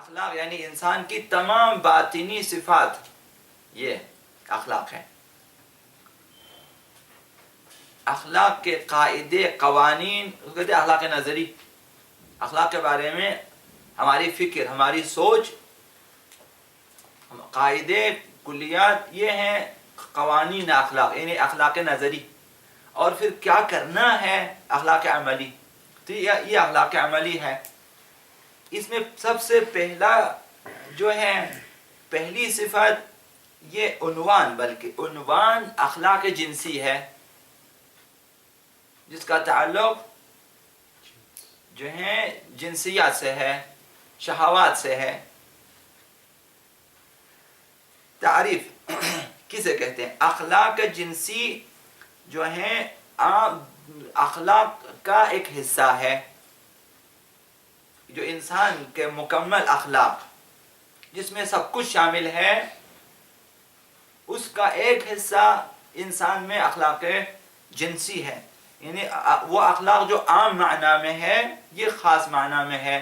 اخلاق یعنی انسان کی تمام باطنی صفات، یہ اخلاق ہے. اخلاق کے قاعدے قوانین کہتے ہیں اخلاق نظری. اخلاق کے بارے میں ہماری فکر، ہماری سوچ، قاعدے کلیات یہ ہیں قوانین اخلاق یعنی اخلاق نظری. اور پھر کیا کرنا ہے اخلاق عملی. تو یہ اخلاق عملی ہے. اس میں سب سے پہلا جو ہے پہلی صفت یہ عنوان، بلکہ عنوان اخلاق جنسی ہے جس کا تعلق جو ہے جنسیات سے ہے، شہوات سے ہے. تعریف کسے کہتے ہیں؟ اخلاق جنسی جو ہے اخلاق کا ایک حصہ ہے. جو انسان کے مکمل اخلاق جس میں سب کچھ شامل ہے، اس کا ایک حصہ انسان میں اخلاق جنسی ہے. یعنی وہ اخلاق جو عام معنی میں ہے یہ خاص معنی میں ہے.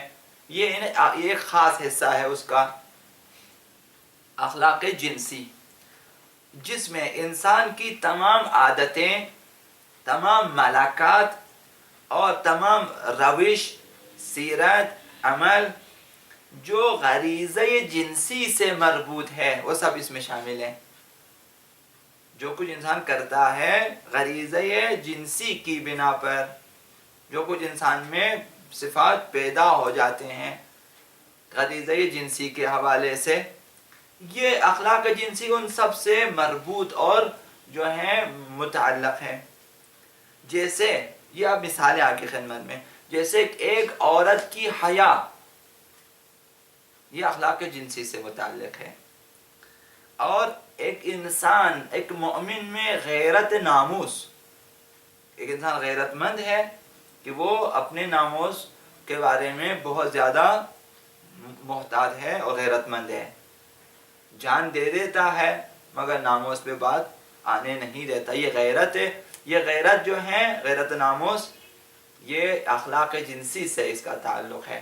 یہ ایک خاص حصہ ہے اس کا اخلاق جنسی، جس میں انسان کی تمام عادتیں، تمام ملاکات اور تمام روش، سیرت، عمل جو غریزہ جنسی سے مربوط ہے وہ سب اس میں شامل ہیں. جو کچھ انسان کرتا ہے غریزہ جنسی کی بنا پر، جو کچھ انسان میں صفات پیدا ہو جاتے ہیں غریزہ جنسی کے حوالے سے، یہ اخلاق جنسی ان سب سے مربوط اور جو ہے متعلق ہے. جیسے یہ اب مثالیں آگے خدمت میں، جیسے ایک عورت کی حیا، یہ اخلاق جنسی سے متعلق ہے. اور ایک انسان، ایک مومن میں غیرت ناموس، ایک انسان غیرت مند ہے کہ وہ اپنے ناموس کے بارے میں بہت زیادہ محتاط ہے اور غیرت مند ہے. جان دے دیتا ہے مگر ناموس پہ بات آنے نہیں دیتا. یہ غیرت ہے. یہ غیرت جو ہے غیرت ناموس، یہ اخلاق جنسی سے اس کا تعلق ہے.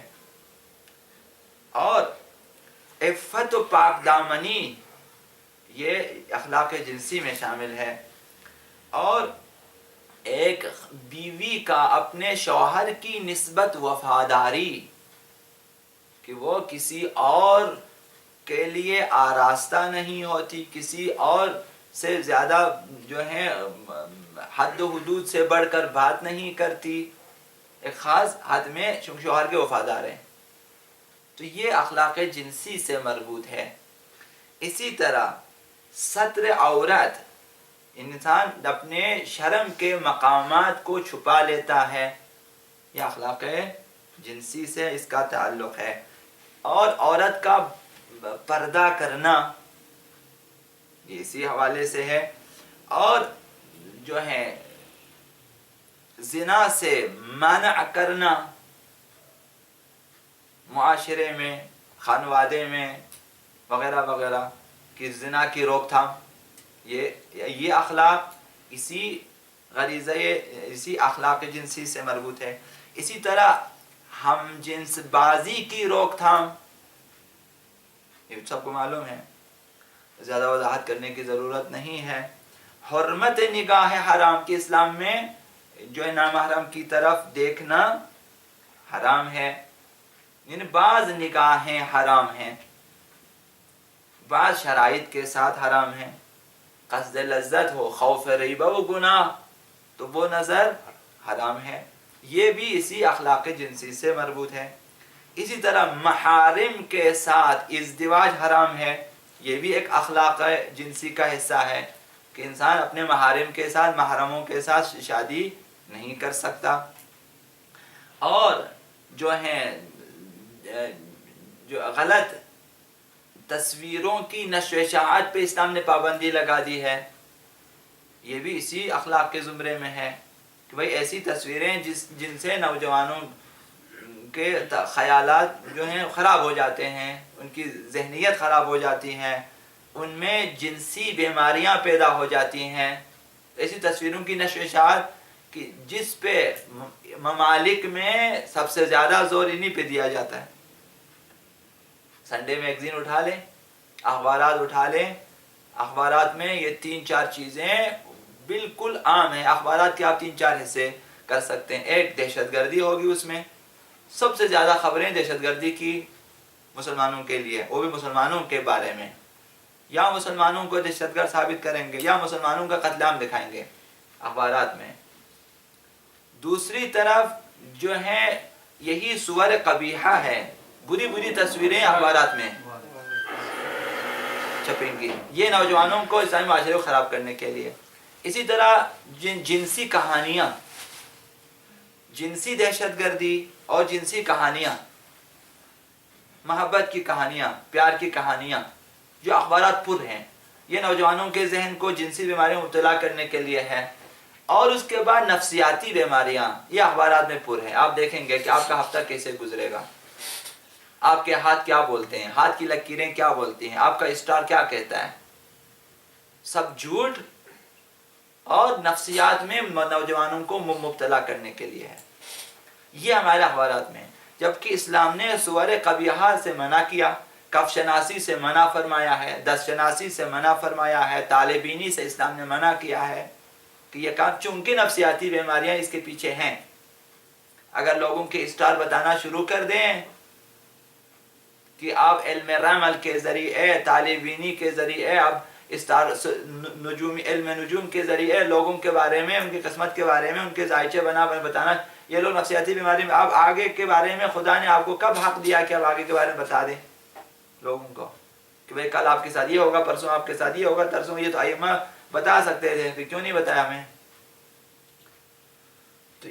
اور عفت و پاک دامنی یہ اخلاق جنسی میں شامل ہے. اور ایک بیوی کا اپنے شوہر کی نسبت وفاداری، کہ وہ کسی اور کے لیے آراستہ نہیں ہوتی، کسی اور سے زیادہ جو ہے حد و حدود سے بڑھ کر بات نہیں کرتی، ایک خاص حد میں شوہر کے وفادار ہیں. تو یہ اخلاق جنسی سے مربوط ہے. اسی طرح ستر عورت، انسان اپنے شرم کے مقامات کو چھپا لیتا ہے، یہ اخلاق جنسی سے اس کا تعلق ہے. اور عورت کا پردہ کرنا یہ اسی حوالے سے ہے. اور جو ہے زنا سے منع کرنا، معاشرے میں، خانوادے میں وغیرہ وغیرہ کہ زنا کی روک تھام، یہ اخلاق اسی غریزہ، اسی اخلاق جنسی سے مربوط ہے. اسی طرح ہم جنس بازی کی روک تھام، یہ سب کو معلوم ہے، زیادہ وضاحت کرنے کی ضرورت نہیں ہے. حرمت نگاہ حرام کی اسلام میں جو ہے نامحرم کی طرف دیکھنا حرام ہے. یعنی بعض نگاہیں حرام ہیں، بعض شرائط کے ساتھ حرام ہیں. قصد لذت ہو، خوف ریبہ و گناہ، تو وہ نظر حرام ہے. یہ بھی اسی اخلاق جنسی سے مربوط ہے. اسی طرح محارم کے ساتھ ازدواج حرام ہے. یہ بھی ایک اخلاق جنسی کا حصہ ہے کہ انسان اپنے محارم کے ساتھ، محرموں کے ساتھ شادی نہیں کر سکتا. اور جو ہیں جو غلط تصویروں کی نشر و اشاعت پہ اسلام نے پابندی لگا دی ہے، یہ بھی اسی اخلاق کے زمرے میں ہے کہ بھئی ایسی تصویریں جن سے نوجوانوں کے خیالات جو ہیں خراب ہو جاتے ہیں، ان کی ذہنیت خراب ہو جاتی ہیں، ان میں جنسی بیماریاں پیدا ہو جاتی ہیں. ایسی تصویروں کی نشر و اشاعت کہ جس پہ ممالک میں سب سے زیادہ زور انہی پہ دیا جاتا ہے. سنڈے میگزین اٹھا لیں، اخبارات اٹھا لیں، اخبارات میں یہ 3-4 چیزیں بالکل عام ہیں۔ اخبارات کے آپ 3-4 حصے کر سکتے ہیں۔ ایک دہشت گردی ہوگی، اس میں سب سے زیادہ خبریں دہشت گردی کی مسلمانوں کے لیے، وہ بھی مسلمانوں کے بارے میں، یا مسلمانوں کو دہشت گرد ثابت کریں گے یا مسلمانوں کا قتل عام دکھائیں گے اخبارات میں۔ دوسری طرف جو ہے یہی صور قبیحہ ہے، بری بری تصویریں اخبارات میں چھپیں گی، یہ نوجوانوں کو اسلامی معاشرے کو خراب کرنے کے لیے۔ اسی طرح جنسی کہانیاں، جنسی دہشت گردی اور جنسی کہانیاں، محبت کی کہانیاں، پیار کی کہانیاں جو اخبارات پر ہیں، یہ نوجوانوں کے ذہن کو جنسی بیماریوں میں مبتلا کرنے کے لیے ہے۔ اور اس کے بعد نفسیاتی بیماریاں، یہ اخبارات میں پر ہیں۔ آپ دیکھیں گے کہ آپ کا ہفتہ کیسے گزرے گا، آپ کے ہاتھ کیا بولتے ہیں، ہاتھ کی لکیریں کیا بولتی ہیں، آپ کا اسٹار کیا کہتا ہے، سب جھوٹ اور نفسیات میں نوجوانوں کو مبتلا کرنے کے لیے ہے۔ یہ ہمارے اخبارات میں، جبکہ اسلام نے صور قبیحہ سے منع کیا، کف شناسی سے منع فرمایا ہے، دست شناسی سے منع فرمایا ہے، طالبینی سے اسلام نے منع کیا ہے کہ یہ کام، چونکہ نفسیاتی بیماریاں اس کے پیچھے ہیں۔ اگر لوگوں کے اسٹار بتانا شروع کر دیں کہ آپ علم رمل کے ذریعے، طالبینی کے ذریعے، اب اسٹار نجومی علم نجوم کے ذریعے لوگوں کے بارے میں، ان کی قسمت کے بارے میں، ان کے ذائچے بتانا، یہ لوگ نفسیاتی بیماری میں، اب آگے کے بارے میں خدا نے آپ کو کب حق دیا کہ اب آگے کے بارے میں بتا دیں لوگوں کو کہ بھئی کل آپ کے ساتھ یہ ہوگا، پرسوں آپ کے ساتھ یہ ہوگا، ترسوں یہ تو ائمہ بتا سکتے تھے، پھر کیوں نہیں بتایا ہمیں؟ تو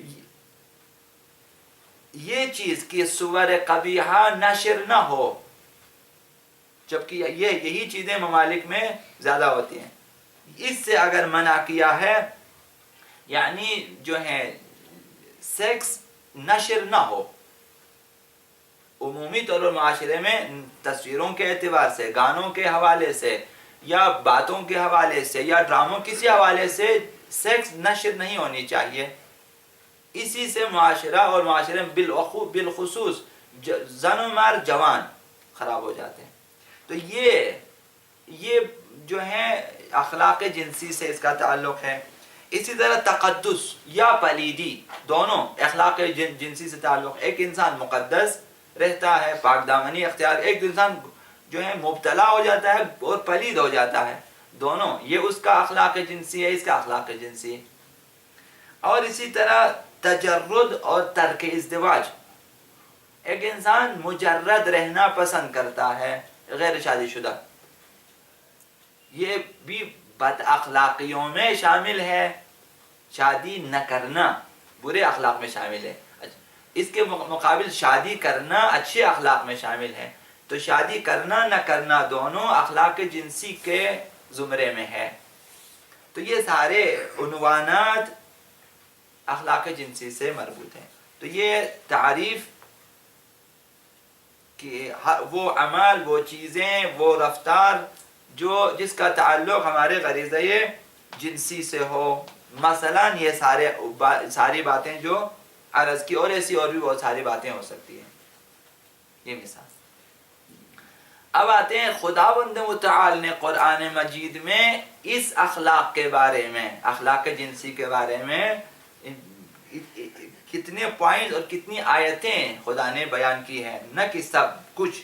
یہ چیز کہ صور قبیحہ نشر نہ ہو، جبکہ یہی چیزیں ممالک میں زیادہ ہوتی ہیں، اس سے اگر منع کیا ہے، یعنی جو ہے سیکس نشر نہ ہو عمومی طور پر معاشرے میں، تصویروں کے اعتبار سے، گانوں کے حوالے سے، یا باتوں کے حوالے سے، یا ڈراموں کسی حوالے سے سیکس نشر نہیں ہونی چاہیے۔ اسی سے معاشرہ اور معاشرے میں بالخصوص زن و مرد جوان خراب ہو جاتے ہیں۔ تو یہ جو ہے اخلاق جنسی سے اس کا تعلق ہے۔ اسی طرح تقدس یا پلیدی، دونوں اخلاق جنسی سے تعلق۔ ایک انسان مقدس رہتا ہے، پاک دامنی اختیار، ایک انسان جو ہے مبتلا ہو جاتا ہے اور پلید ہو جاتا ہے، دونوں، یہ اس کا اخلاق جنسی ہے، اس کا اخلاق جنسی ہے۔ اور اسی طرح تجرد اور ترک ازدواج، ایک انسان مجرد رہنا پسند کرتا ہے غیر شادی شدہ، یہ بھی بد اخلاقیوں میں شامل ہے۔ شادی نہ کرنا برے اخلاق میں شامل ہے، اس کے مقابل شادی کرنا اچھے اخلاق میں شامل ہے۔ تو شادی کرنا نہ کرنا دونوں اخلاق جنسی کے زمرے میں ہے۔ تو یہ سارے عنوانات اخلاق جنسی سے مربوط ہیں۔ تو یہ تعریف کہ وہ عمل، وہ چیزیں، وہ رفتار جس کا تعلق ہمارے غریزہ جنسی سے ہو، مثلا یہ ساری باتیں جو عرض کی، اور ایسی اور بھی بہت ساری باتیں ہو سکتی ہیں، یہ مثال۔ اب آتے ہیں خداوند متعال نے قرآن مجید میں اس اخلاق کے بارے میں، اخلاق جنسی کے بارے میں کتنے پوائنٹ اور کتنی آیتیں خدا نے بیان کی ہیں، نہ کہ سب کچھ۔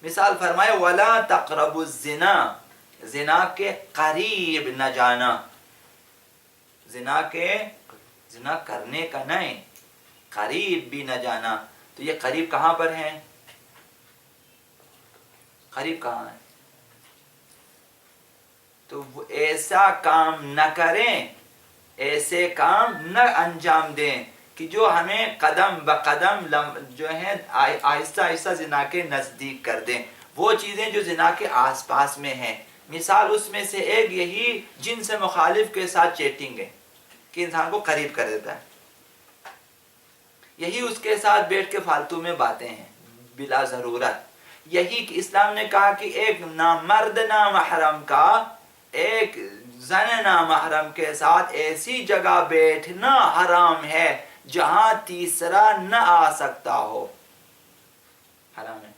مثال فرمائے وَلَا تَقْرَبُوا الزِّنَا، زنا کے قریب نہ جانا، زنا کرنے کا نہیں، قریب بھی نہ جانا۔ تو یہ قریب کہاں پر ہیں؟ قریب کہاں ہے؟ تو وہ ایسا کام نہ کریں، ایسے کام نہ انجام دیں کہ جو ہمیں قدم بقدم جو ہے آہستہ آہستہ زنا کے نزدیک کر دیں۔ وہ چیزیں جو زنا کے آس پاس میں ہیں، مثال اس میں سے ایک یہی جن سے مخالف کے ساتھ چیٹنگ ہے کہ انسان کو قریب کر دیتا ہے، یہی اس کے ساتھ بیٹھ کے فالتو میں باتیں ہیں بلا ضرورت، یہی کہ اسلام نے کہا کہ ایک نامرد نامحرم کا ایک زن نامحرم کے ساتھ ایسی جگہ بیٹھنا حرام ہے جہاں تیسرا نہ آ سکتا ہو، حرام ہے۔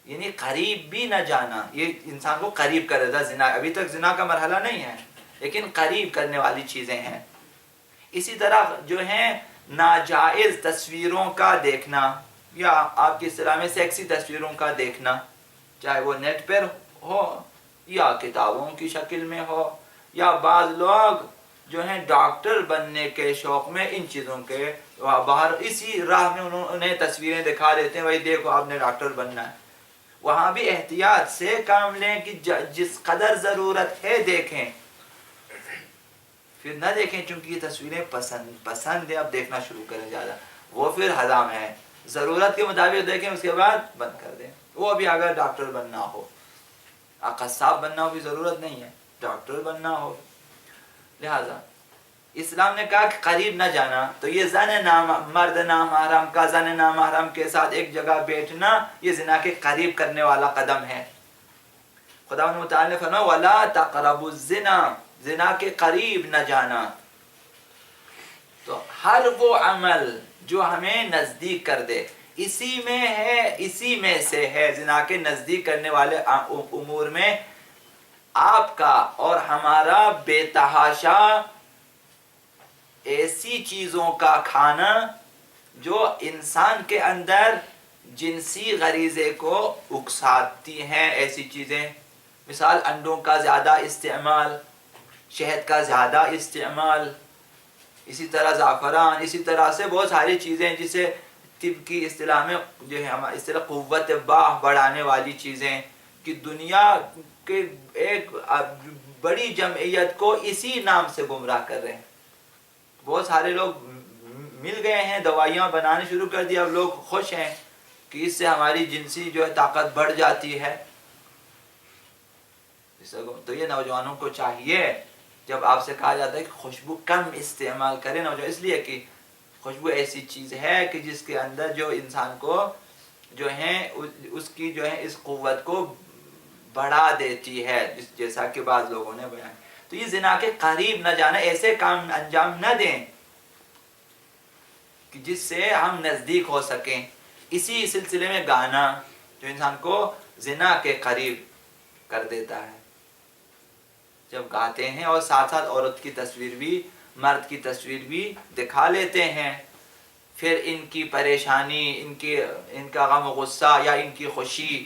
یعنی قریب بھی نہ جانا، یہ انسان کو قریب کر دیتا ہے زنا. ابھی تک زنا کا مرحلہ نہیں ہے لیکن قریب کرنے والی چیزیں ہیں. اسی طرح جو ہیں ناجائز تصویروں کا دیکھنا، یا آپ کی اصطلاح میں سیکسی تصویروں کا دیکھنا، چاہے وہ نیٹ پر ہو یا کتابوں کی شکل میں ہو، یا بعض لوگ جو ہیں ڈاکٹر بننے کے شوق میں ان چیزوں کے باہر اسی راہ میں انہیں تصویریں دکھا دیتے ہیں، بھائی دیکھو آپ نے ڈاکٹر بننا ہے. وہاں بھی احتیاط سے کام لیں کہ جس قدر ضرورت ہے دیکھیں، پھر نہ دیکھیں چونکہ یہ تصویریں پسند ہے اب دیکھنا شروع کریں زیادہ، وہ پھر حرام ہے. ضرورت کے مطابق دیکھیں، اس کے بعد بند کر دیں. وہ بھی اگر ڈاکٹر بننا ہو، قصاب بننا ہو بھی ضرورت نہیں ہے، ڈاکٹر بننا ہو. لہذا اسلام نے کہا کہ قریب نہ جانا. تو یہ مرد نامحرم کا زن نامحرم کے ساتھ ایک جگہ بیٹھنا یہ زنا کے قریب کرنے والا قدم ہے. خداوند متعال نے فرمایا وَلَا تَقْرَبُوا الزِّنَا، زنا کے قریب نہ جانا. تو ہر وہ عمل جو ہمیں نزدیک کر دے اسی میں سے ہے زنا کے نزدیک کرنے والے امور میں آپ کا اور ہمارا بے تحاشا ایسی چیزوں کا کھانا جو انسان کے اندر جنسی غریزے کو اکساتی ہیں. ایسی چیزیں مثال انڈوں کا زیادہ استعمال، شہد کا زیادہ استعمال، اسی طرح زعفران، اسی طرح سے بہت ساری چیزیں جسے طب کی اصطلاح میں جو ہے ہماری اصطلاح قوت باہ بڑھانے والی چیزیں، کہ دنیا کے ایک بڑی جمعیت کو اسی نام سے گمراہ کر رہے ہیں. بہت سارے لوگ مل گئے ہیں، دوائیاں بنانے شروع کر دیا، اب لوگ خوش ہیں کہ اس سے ہماری جنسی جو ہے طاقت بڑھ جاتی ہے. تو یہ نوجوانوں کو چاہیے، جب آپ سے کہا جاتا ہے کہ خوشبو کم استعمال کریں نوجوان، اس لیے کہ خوشبو ایسی چیز ہے کہ جس کے اندر جو انسان کو جو ہے اس کی جو ہے اس قوت کو بڑھا دیتی ہے، جیسا کہ بعض لوگوں نے بیان. تو یہ زنا کے قریب نہ جانا، ایسے کام انجام نہ دیں کہ جس سے ہم نزدیک ہو سکیں. اسی سلسلے میں گانا جو انسان کو زنا کے قریب کر دیتا ہے. جب گاتے ہیں اور ساتھ ساتھ عورت کی تصویر بھی مرد کی تصویر بھی دکھا لیتے ہیں، پھر ان کی پریشانی، ان کا غم و غصہ یا ان کی خوشی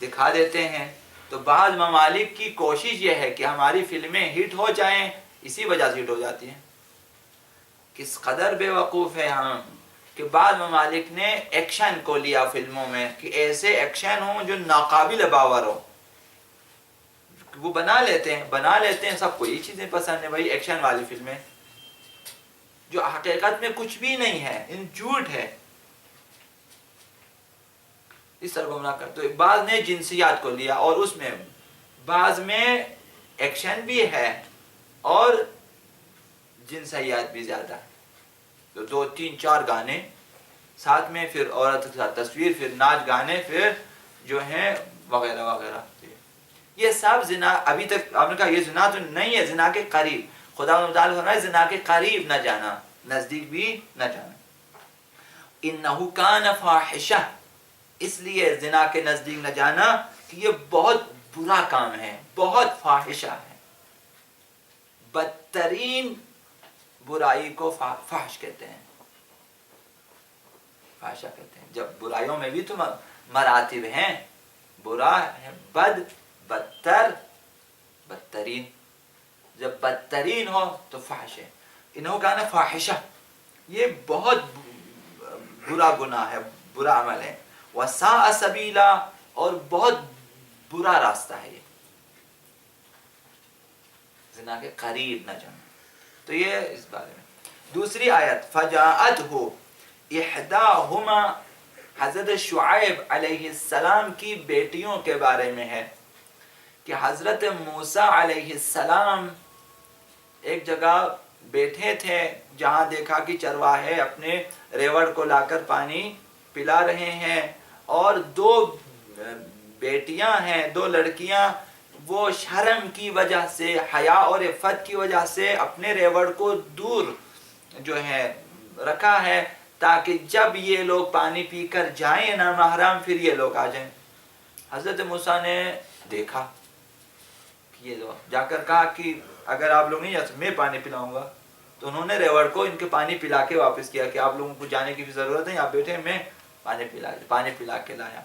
دکھا دیتے ہیں. تو بعض ممالک کی کوشش یہ ہے کہ ہماری فلمیں ہٹ ہو جائیں، اسی وجہ سے ہٹ ہو جاتی ہیں. کس قدر بے وقوف ہے ہم کہ بعض ممالک نے ایکشن کو لیا فلموں میں، کہ ایسے ایکشن ہوں جو ناقابل باور ہو. وہ بنا لیتے ہیں سب کو یہ چیزیں پسند ہیں بھائی، ایکشن والی فلمیں جو حقیقت میں کچھ بھی نہیں ہے، ان جھوٹ ہے. اس طرح گمراہ کر. تو بعض نے جنسیات کو لیا اور اس میں بعض میں ایکشن بھی ہے اور جنسیات بھی زیادہ ہے. تو 2 3 4 گانے ساتھ میں، پھر عورت کے ساتھ تصویر، پھر ناچ گانے، پھر جو ہیں وغیرہ وغیرہ. یہ سب زنا. ابھی تک آپ نے کہا یہ زنا تو نہیں ہے، زنا کے قریب. خدا متعال فرمائے زنا کے قریب نہ جانا، نزدیک بھی نہ جانا. انہ کان فاحشہ، اس لیے زنا کے نزدیک نہ جانا کہ یہ بہت برا کام ہے، بہت فاحشہ ہے. بدترین برائی کو فحش کہتے ہیں، فاحشہ کہتے ہیں. جب برائیوں میں بھی تو مراتب ہیں، برا ہے، بد، بدتر، بدترین. جب بدترین ہو تو فحش ہے. انہوں کہا نا فاحشہ، یہ بہت برا گناہ ہے، برا عمل ہے. وساء سبیلا، اور بہت برا راستہ ہے یہ زنا کے قریب نہ جانا. تو یہ اس بارے میں. دوسری آیت فجاءتہ احداہما، حضرت شعیب علیہ السلام کی بیٹیوں کے بارے میں ہے کہ حضرت موسیٰ علیہ السلام ایک جگہ بیٹھے تھے جہاں دیکھا کہ چرواہے اپنے ریوڑ کو لا کر پانی پلا رہے ہیں، اور 2 بیٹیاں ہیں، 2 لڑکیاں، وہ شرم کی وجہ سے، حیا اور عفت کی وجہ سے اپنے ریوڑ کو دور جو ہے رکھا ہے تاکہ جب یہ لوگ پانی پی کر جائیں نامحرم پھر یہ لوگ آ جائیں. حضرت موسیٰ نے دیکھا کہ یہ جا کر کہا کہ اگر آپ لوگ نہیں جا سکتے میں پانی پلاؤں گا. تو انہوں نے ریوڑ کو ان کے پانی پلا کے واپس کیا کہ آپ لوگوں کو جانے کی بھی ضرورت ہے، آپ بیٹھے میں پانی پلا کے لایا.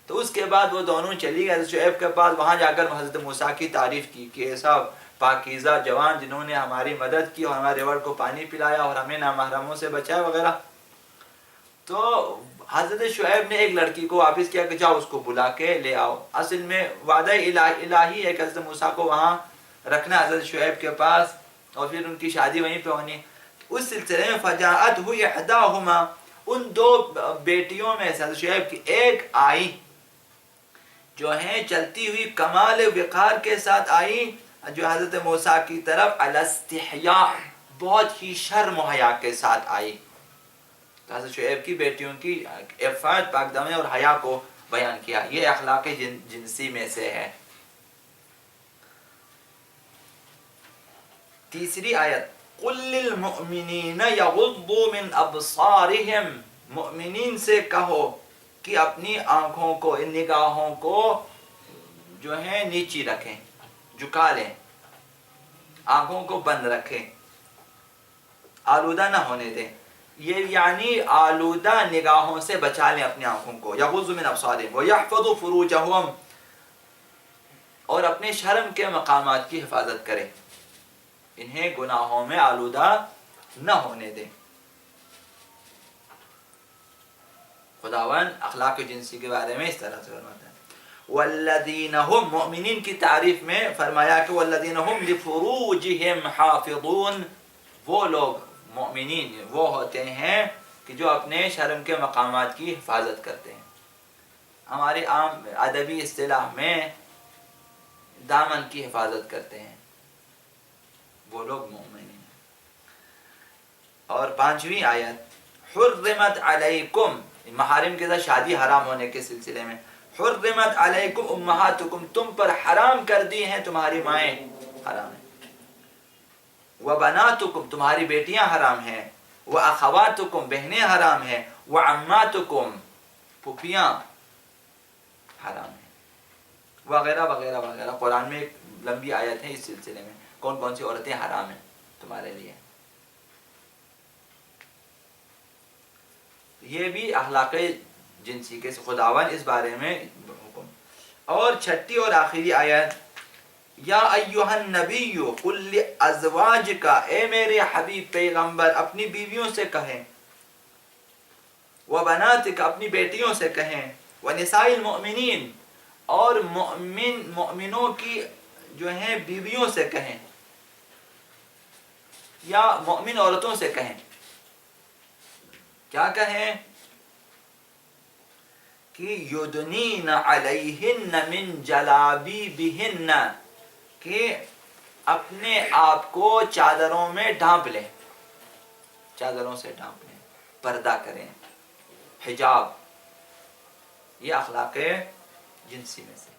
تو اس کے بعد وہ دونوں چلی گئے حضرت شعیب کے پاس. وہاں جا کر حضرت موسیٰ کی تعریف کی کہ ایسا پاکیزہ جوان جنہوں نے ہماری مدد کی اور ہمارے ریوڑ کو پانی پلایا اور ہمیں نامحرموں سے بچایا وغیرہ. تو حضرت شعیب نے ایک لڑکی کو واپس کیا کہ جاؤ اس کو بلا کے لے آؤ. اصل میں وعدہ الہی ہے کہ حضرت موسیٰ کو وہاں رکھنا حضرت شعیب کے پاس اور پھر ان کی شادی وہیں پہ ہونی. اس سلسلے میں فجاءتہ احداہما، ان دو بیٹیوں میں سے حضرت شعیب کی ایک آئی جو ہیں چلتی ہوئی کمال وقار کے ساتھ آئی جو حضرت موسیٰ کی طرف علی استحیاء، بہت ہی شرم و حیا کے ساتھ آئی. تو حضرت شعیب کی بیٹیوں کی عفت، پاک دامنی اور حیا کو بیان کیا. یہ اخلاق جنسی میں سے ہے. تیسری آیت قُلْ لِلْمُؤْمِنِينَ يَغُضُّوا مِنْ أَبْصَارِهِمْ، مؤمنین سے کہو کہ اپنی آنکھوں کو، ان نگاہوں کو جو ہے نیچی رکھیں، جھکا لیں، آنکھوں کو بند رکھیں، آلودہ نہ ہونے دیں. یہ یعنی آلودہ نگاہوں سے بچا لیں اپنی آنکھوں کو. یغضوا من ابصارہم ویحفظوا فروجہم، اور اپنے شرم کے مقامات کی حفاظت کریں، انہیں گناہوں میں آلودہ نہ ہونے دیں. خداوند اخلاق جنسی کے بارے میں اس طرح سے فرماتا ہے. والذین هم، مؤمنین کی تعریف میں فرمایا کہ والذین هم لفروجہم حافظون، وہ لوگ مؤمنین وہ ہوتے ہیں کہ جو اپنے شرم کے مقامات کی حفاظت کرتے ہیں. ہماری عام ادبی اصطلاح میں دامن کی حفاظت کرتے ہیں، وہ لوگ مومنین ہیں. اور پانچویں آیت حرمت علیکم، محارم کے ساتھ شادی حرام ہونے کے سلسلے میں حرمت علیکم امہاتکم، تم پر حرام کر دی ہیں تمہاری مائیں، حرام ہیں. وبناتکم، تمہاری بیٹیاں حرام ہیں. واخواتکم، بہنیں حرام ہیں. وعماتکم، پھوپھیاں حرام ہیں، وغیرہ وغیرہ وغیرہ. قرآن میں ایک لمبی آیت ہے اس سلسلے میں کون کون سی عورتیں حرام ہیں تمہارے لیے. یہ بھی اخلاق جنسی کے خداوند اس بارے میں حکم. اور چھٹی اور آخری آیت یا ایھا النبی قل لازواجک، اے میرے حبیب پیغمبر اپنی بیویوں سے کہیں، وبناتک، اپنی بیٹیوں سے کہیں، ونساء المؤمنین، اور مؤمنوں کی جو ہیں بیویوں سے کہیں، یا مؤمن عورتوں سے کہیں. کیا کہیں کہ یدنین علیہن من جلابیبہن، کہ اپنے آپ کو چادروں میں ڈھانپ لیں، چادروں سے ڈھانپ لیں، پردہ کریں، حجاب. یہ اخلاق جنسی میں سے